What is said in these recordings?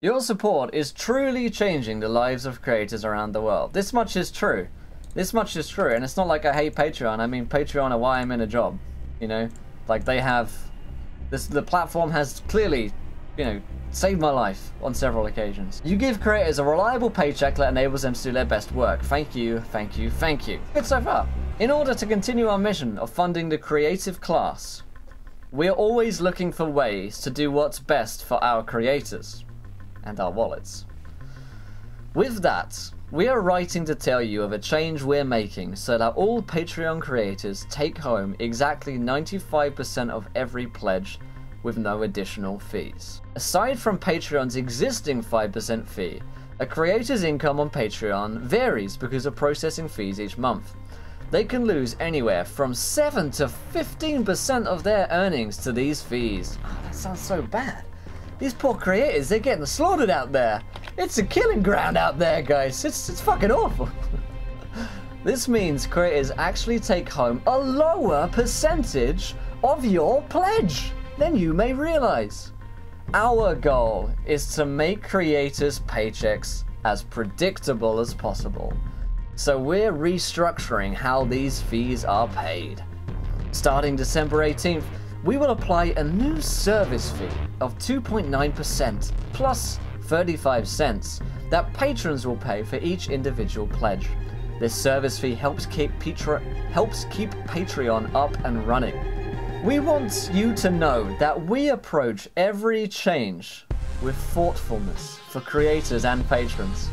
Your support is truly changing the lives of creators around the world. This much is true. This much is true, and it's not like I hate Patreon. I mean, Patreon are why I'm in a job, you know? Like, they have... the platform has clearly, you know, saved my life on several occasions. You give creators a reliable paycheck that enables them to do their best work. Thank you, thank you, thank you. Good so far. In order to continue our mission of funding the creative class, we're always looking for ways to do what's best for our creators and our wallets. With that, we are writing to tell you of a change we're making so that all Patreon creators take home exactly 95% of every pledge with no additional fees. Aside from Patreon's existing 5% fee, a creator's income on Patreon varies because of processing fees each month. They can lose anywhere from 7 to 15% of their earnings to these fees. Oh, that sounds so bad. These poor creators, they're getting slaughtered out there. It's a killing ground out there, guys. It's fucking awful. This means creators actually take home a lower percentage of your pledge than you may realize. Our goal is to make creators' paychecks as predictable as possible. So we're restructuring how these fees are paid. Starting December 18th, we will apply a new service fee of 2.9% plus 35 cents that patrons will pay for each individual pledge. This service fee helps keep Patreon up and running. We want you to know that we approach every change with thoughtfulness for creators and patrons.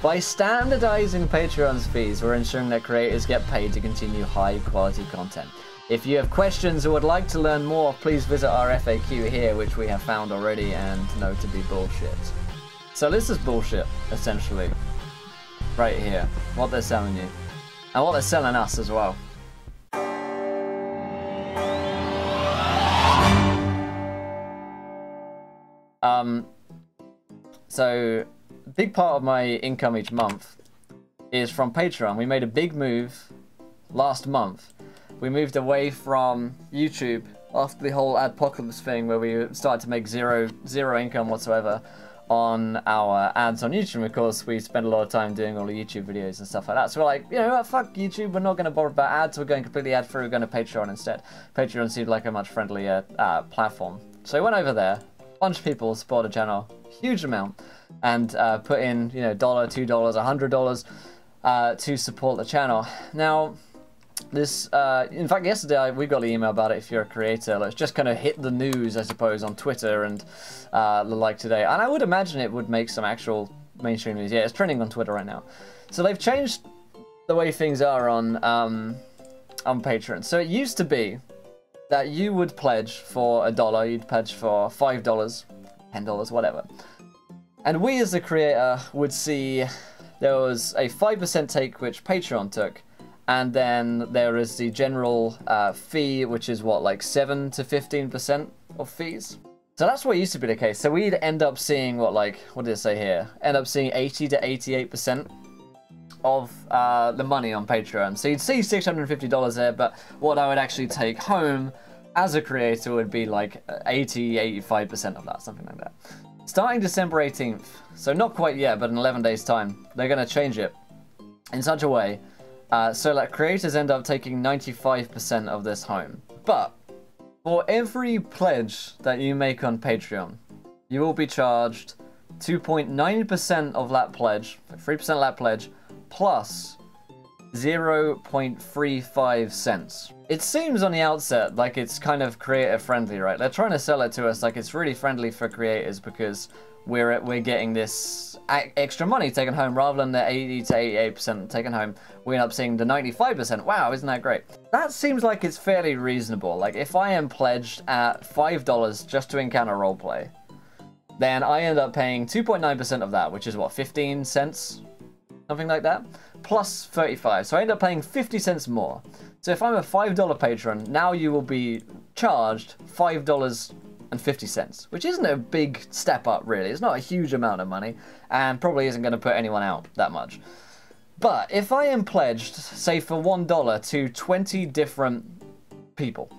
By standardizing Patreon's fees, we're ensuring that creators get paid to continue high quality content. If you have questions or would like to learn more, please visit our FAQ here, which we have found already and know to be bullshit. So this is bullshit, essentially. Right here. What they're selling you. And what they're selling us as well. So, a big part of my income each month is from Patreon. We made a big move last month. We moved away from YouTube after the whole Adpocalypse thing where we started to make zero income whatsoever on our ads on YouTube. Of course, we spend a lot of time doing all the YouTube videos and stuff like that. So we're like, you know what, fuck YouTube, we're not going to bother about ads, we're going completely ad-free, we're going to Patreon instead. Patreon seemed like a much friendlier platform. So we went over there, a bunch of people supported the channel, huge amount, and put in, you know, $1, $2, $100 to support the channel. Now, this, in fact, yesterday we got an email about it. If you're a creator, let's just kind of hit the news, I suppose, on Twitter and the like today. And I would imagine it would make some actual mainstream news. Yeah, it's trending on Twitter right now. So they've changed the way things are on Patreon. So it used to be that you would pledge for $1, you'd pledge for $5, $10, whatever. And we as a creator would see there was a 5% take which Patreon took. And then there is the general fee, which is what, like 7 to 15% of fees? So that's what used to be the case. So we'd end up seeing what, like, what did it say here? End up seeing 80 to 88% of the money on Patreon. So you'd see $650 there, but what I would actually take home as a creator would be like 80, 85% of that, something like that. Starting December 18th, so not quite yet, but in 11 days time, they're going to change it in such a way so that creators end up taking 95% of this home. But for every pledge that you make on Patreon, you will be charged 2.9% of that pledge, 3% of that pledge, plus 0.35 cents. It seems on the outset like it's kind of creator friendly, right? They're trying to sell it to us like it's really friendly for creators because we're getting this extra money taken home rather than the 80 to 88% taken home. We end up seeing the 95%. Wow, isn't that great? That seems like it's fairly reasonable. Like if I am pledged at $5 just to encounter roleplay, then I end up paying 2.9% of that, which is what, 15 cents? Something like that? Plus 35. So I end up paying 50 cents more. So if I'm a $5 patron, now you will be charged $5.50, which isn't a big step up, really. It's not a huge amount of money, and probably isn't going to put anyone out that much. But if I am pledged, say for $1 to 20 different people,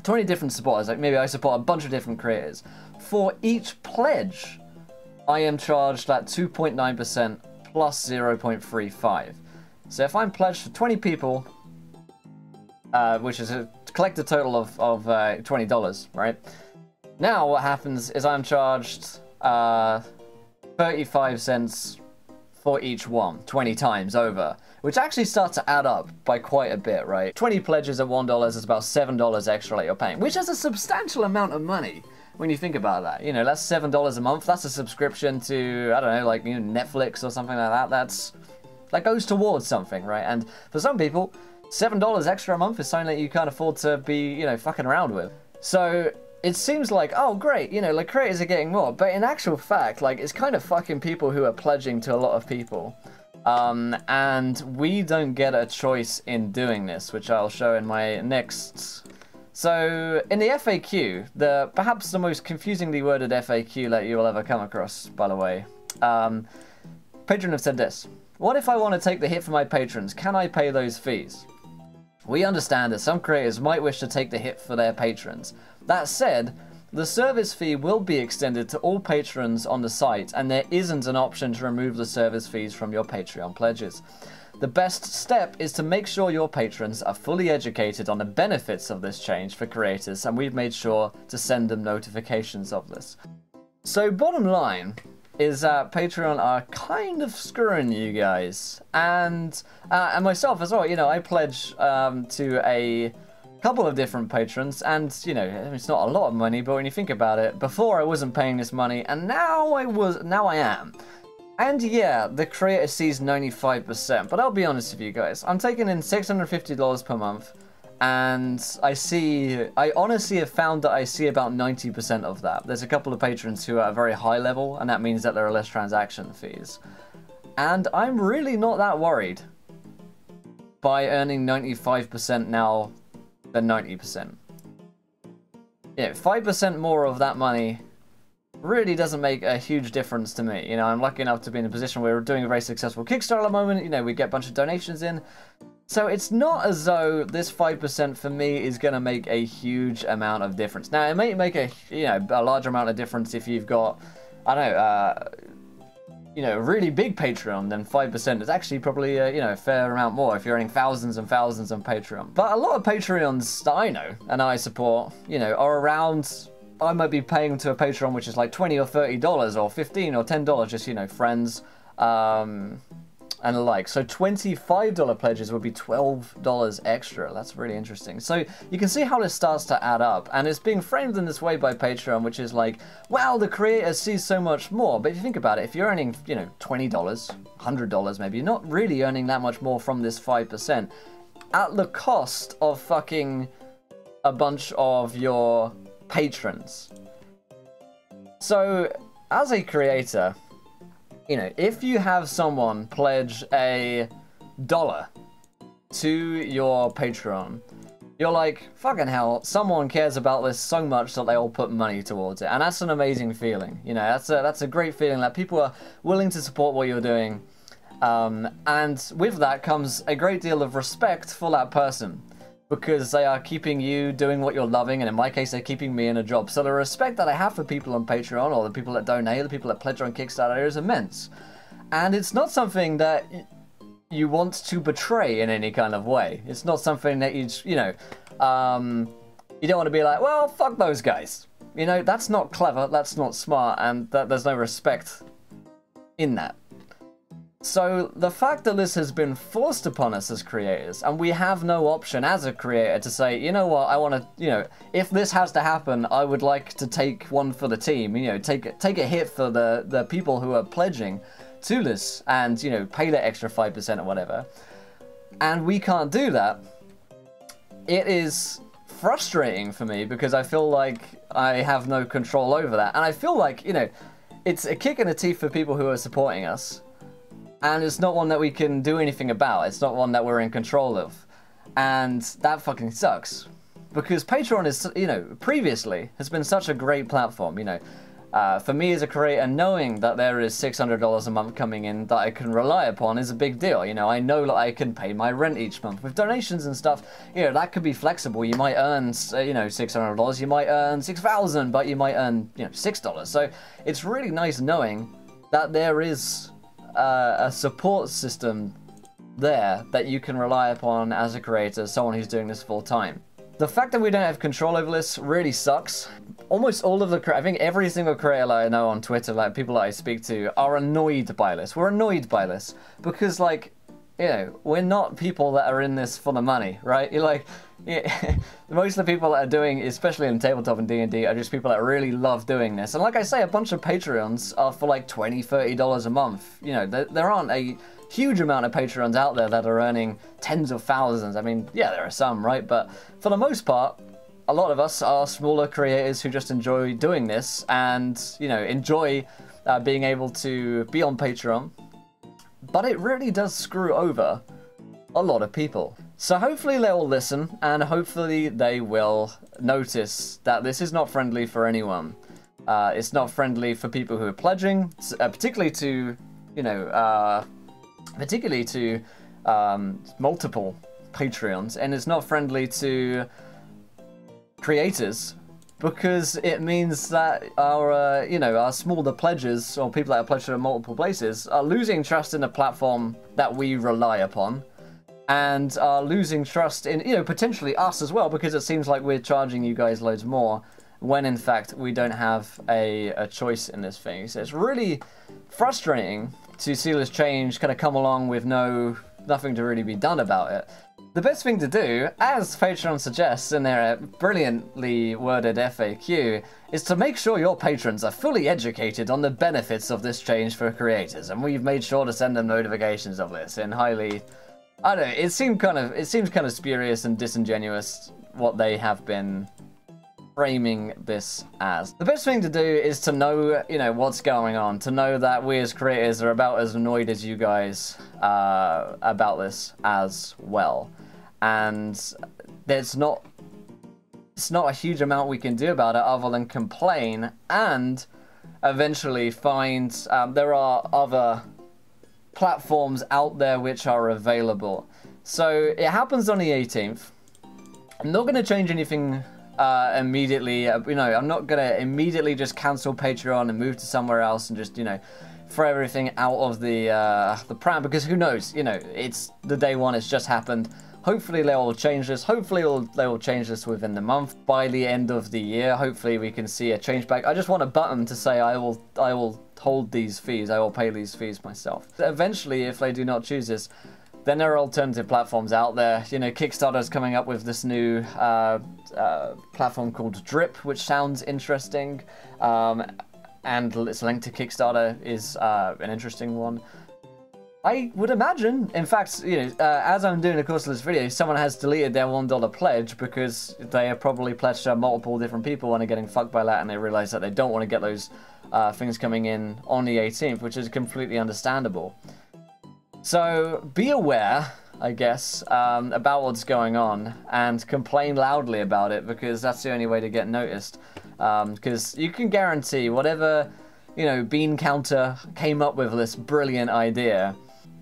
20 different supporters, like maybe I support a bunch of different creators, for each pledge, I am charged at 2.9% plus 0.35. So if I'm pledged for 20 people, which is a collected total of $20, right? Now what happens is I'm charged 35 cents for each one, 20 times over, which actually starts to add up by quite a bit, right? 20 pledges at $1 is about $7 extra that you're paying, which is a substantial amount of money when you think about that. You know, that's $7 a month. That's a subscription to, I don't know, like, you know, Netflix or something like that. That goes towards something, right? And for some people, $7 extra a month is something that you can't afford to be, you know, fucking around with. So it seems like, oh great, you know, like creators are getting more, but in actual fact, like, it's kind of fucking people who are pledging to a lot of people. And we don't get a choice in doing this, which I'll show in my next. So in the FAQ, perhaps the most confusingly worded FAQ that you will ever come across, by the way, Patreon have said this: what if I want to take the hit for my patrons? Can I pay those fees? We understand that some creators might wish to take the hit for their patrons. That said, the service fee will be extended to all patrons on the site, and there isn't an option to remove the service fees from your Patreon pledges. The best step is to make sure your patrons are fully educated on the benefits of this change for creators, and we've made sure to send them notifications of this. So bottom line is that Patreon are kind of screwing you guys, and myself as well. You know, I pledge to a couple of different patrons, and you know, it's not a lot of money, but when you think about it, before I wasn't paying this money, and now I am. And yeah, the creator sees 95%, but I'll be honest with you guys, I'm taking in $650 per month, and I honestly have found that I see about 90% of that. There's a couple of patrons who are very high level, and that means that there are less transaction fees. And I'm really not that worried by earning 95% now than 90%. Yeah, 5% more of that money really doesn't make a huge difference to me. You know, I'm lucky enough to be in a position where we're doing a very successful Kickstarter at the moment. You know, we get a bunch of donations in. So it's not as though this 5% for me is going to make a huge amount of difference. Now, it may make a large amount of difference if you've got, I don't know, a really big Patreon. Then 5% is actually probably a fair amount more if you're earning thousands and thousands on Patreon. But a lot of Patreons that I know and I support, you know, are around. I might be paying to a Patreon which is like $20 or $30 or $15 or $10, just, you know, friends. And the like. So $25 pledges would be $12 extra. That's really interesting. So you can see how this starts to add up, and it's being framed in this way by Patreon, which is like, well, the creator sees so much more. But if you think about it, if you're earning, you know, $20, $100 maybe, you're not really earning that much more from this 5% at the cost of fucking a bunch of your patrons. So as a creator, you know, if you have someone pledge $1 to your Patreon, you're like, fucking hell, someone cares about this so much that they all put money towards it. And that's an amazing feeling. You know, that's a great feeling that people are willing to support what you're doing. And with that comes a great deal of respect for that person, because they are keeping you doing what you're loving, and in my case, they're keeping me in a job. So the respect that I have for people on Patreon, or the people that donate, the people that pledge on Kickstarter, is immense. And it's not something that you want to betray in any kind of way. It's not something that you don't want to be like, well, fuck those guys. You know, that's not clever, that's not smart, and there's no respect in that. So the fact that this has been forced upon us as creators, and we have no option as a creator to say, you know what, I want to, you know, if this has to happen, I would like to take one for the team, you know, take a hit for the people who are pledging to this, and, you know, pay that extra 5% or whatever. And we can't do that. It is frustrating for me, because I feel like I have no control over that. And I feel like, you know, it's a kick in the teeth for people who are supporting us. And it's not one that we can do anything about. It's not one that we're in control of. And that fucking sucks. Because Patreon is, you know, previously has been such a great platform, you know. For me as a creator, knowing that there is $600 a month coming in that I can rely upon is a big deal. You know, I know that I can pay my rent each month. With donations and stuff, you know, that could be flexible. You might earn, you know, $600, you might earn $6,000, but you might earn, you know, $6. So it's really nice knowing that there is a support system there that you can rely upon as a creator, someone who's doing this full time. The fact that we don't have control over this really sucks. Almost all of I think every single creator that I know on Twitter, like people that I speak to, are annoyed by this. We're annoyed by this because, like, you know, we're not people that are in this for the money, right? You're like, yeah, most of the people that are doing, especially in tabletop and D&D, are just people that really love doing this. And like I say, a bunch of Patreons are for like $20, $30 a month. You know, there aren't a huge amount of Patreons out there that are earning tens of thousands. I mean, yeah, there are some, right? But for the most part, a lot of us are smaller creators who just enjoy doing this and, you know, enjoy being able to be on Patreon. But it really does screw over a lot of people. So hopefully they will listen, and hopefully they will notice that this is not friendly for anyone. It's not friendly for people who are pledging, particularly to, you know, multiple Patreons, and it's not friendly to creators, because it means that our, you know, our smaller pledges, or people that are pledged to multiple places, are losing trust in a platform that we rely upon, and are losing trust in, you know, potentially us as well, because it seems like we're charging you guys loads more, when in fact we don't have a choice in this thing. So it's really frustrating to see this change kind of come along with nothing to really be done about it. The best thing to do, as Patreon suggests in their brilliantly worded FAQ, is to make sure your patrons are fully educated on the benefits of this change for creators, and we've made sure to send them notifications of this in highly... I don't know, it seems kind of spurious and disingenuous what they have been framing this as. The best thing to do is to know, you know, what's going on, to know that we as creators are about as annoyed as you guys about this as well. And it's not a huge amount we can do about it other than complain and eventually find there are other platforms out there which are available. So it happens on the 18th. I'm not going to change anything immediately. You know, I'm not going to immediately just cancel Patreon and move to somewhere else and just, you know, throw everything out of the pram, because who knows, you know, it's the day one, it's just happened. Hopefully they will change this. Hopefully they will change this within the month. By the end of the year, hopefully we can see a change back. I just want a button to say I will hold these fees. I will pay these fees myself. Eventually, if they do not choose this, then there are alternative platforms out there. You know, Kickstarter's coming up with this new platform called Drip, which sounds interesting. And its link to Kickstarter is an interesting one. I would imagine, in fact, you know, as I'm doing the course of this video, someone has deleted their $1 pledge because they have probably pledged to multiple different people and are getting fucked by that, and they realize that they don't want to get those things coming in on the 18th, which is completely understandable. So be aware, I guess, about what's going on, and complain loudly about it, because that's the only way to get noticed. Because you can guarantee whatever, you know, Bean Counter came up with this brilliant idea,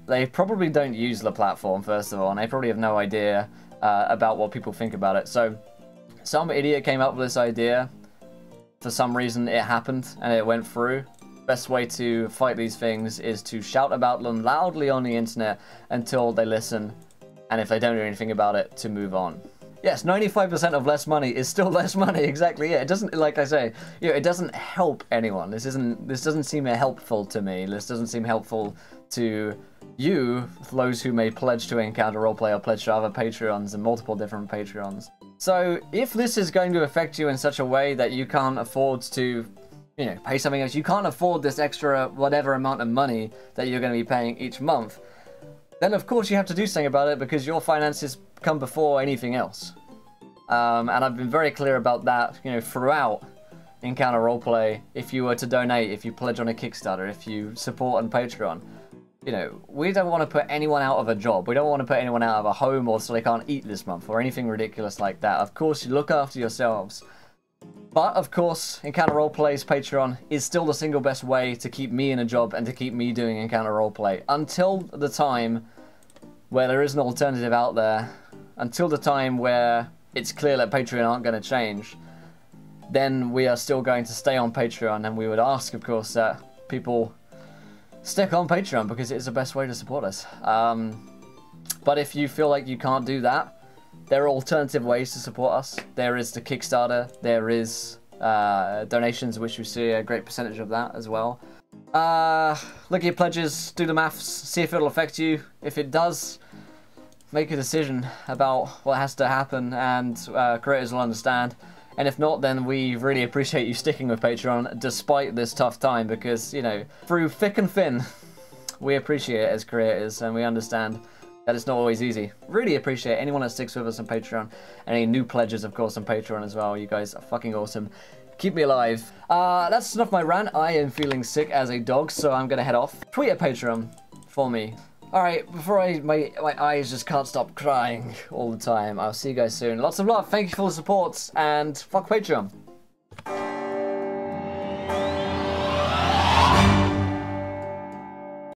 they probably don't use the platform, first of all, and they probably have no idea about what people think about it. So some idiot came up with this idea. For some reason it happened and it went through. Best way to fight these things is to shout about them loudly on the internet until they listen, and if they don't do anything about it, to move on. Yes, 95% of less money is still less money, exactly. Yeah, it doesn't, like I say, you know, it doesn't help anyone. This doesn't seem helpful to me. This doesn't seem helpful to you, those who may pledge to Encounter Roleplay or pledge to other Patreons and multiple different Patreons. So if this is going to affect you in such a way that you can't afford to, you know, pay something else, you can't afford this extra whatever amount of money that you're going to be paying each month, then of course you have to do something about it, because your finances come before anything else. And I've been very clear about that, you know, throughout Encounter Roleplay. If you were to donate, if you pledge on a Kickstarter, if you support on Patreon, you know, we don't want to put anyone out of a job. We don't want to put anyone out of a home, or so they can't eat this month, or anything ridiculous like that. Of course, you look after yourselves. But, of course, Encounter Roleplay's Patreon is still the single best way to keep me in a job and to keep me doing Encounter Roleplay. Until the time where there is an alternative out there, until the time where it's clear that Patreon aren't going to change, then we are still going to stay on Patreon, and we would ask, of course, that people stick on Patreon because it is the best way to support us. But if you feel like you can't do that, there are alternative ways to support us. There is the Kickstarter, there is donations, which we see a great percentage of that as well. Look at your pledges, do the maths, see if it'll affect you. If it does, make a decision about what has to happen, and creators will understand. And if not, then we really appreciate you sticking with Patreon despite this tough time, because, you know, through thick and thin, we appreciate it as creators, and we understand that it's not always easy. Really appreciate anyone that sticks with us on Patreon, and any new pledges, of course, on Patreon as well. You guys are fucking awesome. Keep me alive. That's enough of my rant. I am feeling sick as a dog, so I'm gonna head off. Tweet at Patreon for me. Alright, before my eyes just can't stop crying all the time, I'll see you guys soon. Lots of love, thank you for the support, and fuck Patreon.